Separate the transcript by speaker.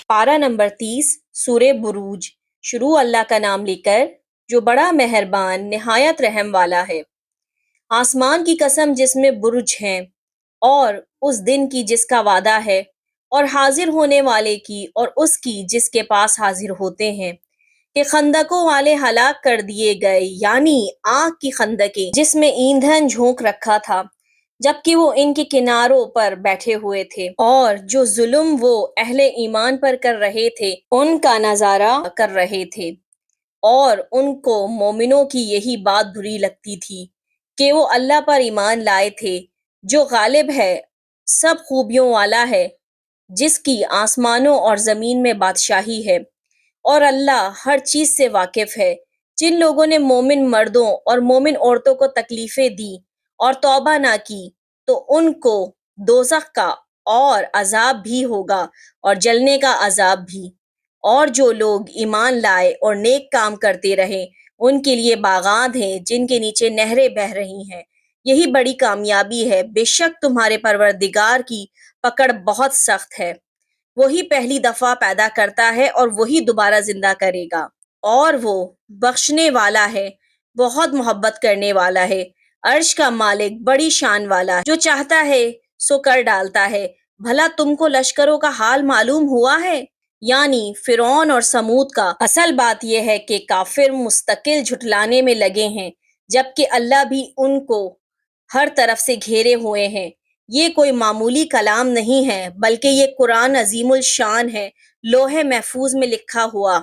Speaker 1: پارہ نمبر 30 سورہ بروج۔ شروع اللہ کا نام لے کر جو بڑا مہربان نہایت رحم والا ہے۔ آسمان کی قسم جس میں برج ہیں، اور اس دن کی جس کا وعدہ ہے، اور حاضر ہونے والے کی اور اس کی جس کے پاس حاضر ہوتے ہیں، کہ خندقوں والے ہلاک کر دیے گئے، یعنی آگ کی خندقیں جس میں ایندھن جھونک رکھا تھا جبکہ وہ ان کے کناروں پر بیٹھے ہوئے تھے، اور جو ظلم وہ اہل ایمان پر کر رہے تھے ان کا نظارہ کر رہے تھے، اور ان کو مومنوں کی یہی بات بری لگتی تھی کہ وہ اللہ پر ایمان لائے تھے جو غالب ہے، سب خوبیوں والا ہے، جس کی آسمانوں اور زمین میں بادشاہی ہے، اور اللہ ہر چیز سے واقف ہے۔ جن لوگوں نے مومن مردوں اور مومن عورتوں کو تکلیفیں دی اور توبہ نہ کی تو ان کو دوزخ کا اور عذاب بھی ہوگا اور جلنے کا عذاب بھی، اور جو لوگ ایمان لائے اور نیک کام کرتے رہے ان کے لیے باغات ہیں جن کے نیچے نہریں بہہ رہی ہیں، یہی بڑی کامیابی ہے۔ بے شک تمہارے پروردگار کی پکڑ بہت سخت ہے، وہی پہلی دفعہ پیدا کرتا ہے اور وہی دوبارہ زندہ کرے گا، اور وہ بخشنے والا ہے، بہت محبت کرنے والا ہے۔ عرش کا مالک بڑی شان والا ہے، جو چاہتا ہے سو کر ڈالتا ہے۔ بھلا تم کو لشکروں کا حال معلوم ہوا ہے؟ یعنی فرعون اور سمود کا۔ اصل بات یہ ہے کہ کافر مستقل جھٹلانے میں لگے ہیں جبکہ اللہ بھی ان کو ہر طرف سے گھیرے ہوئے ہیں۔ یہ کوئی معمولی کلام نہیں ہے بلکہ یہ قرآن عظیم الشان ہے، لوح محفوظ میں لکھا ہوا۔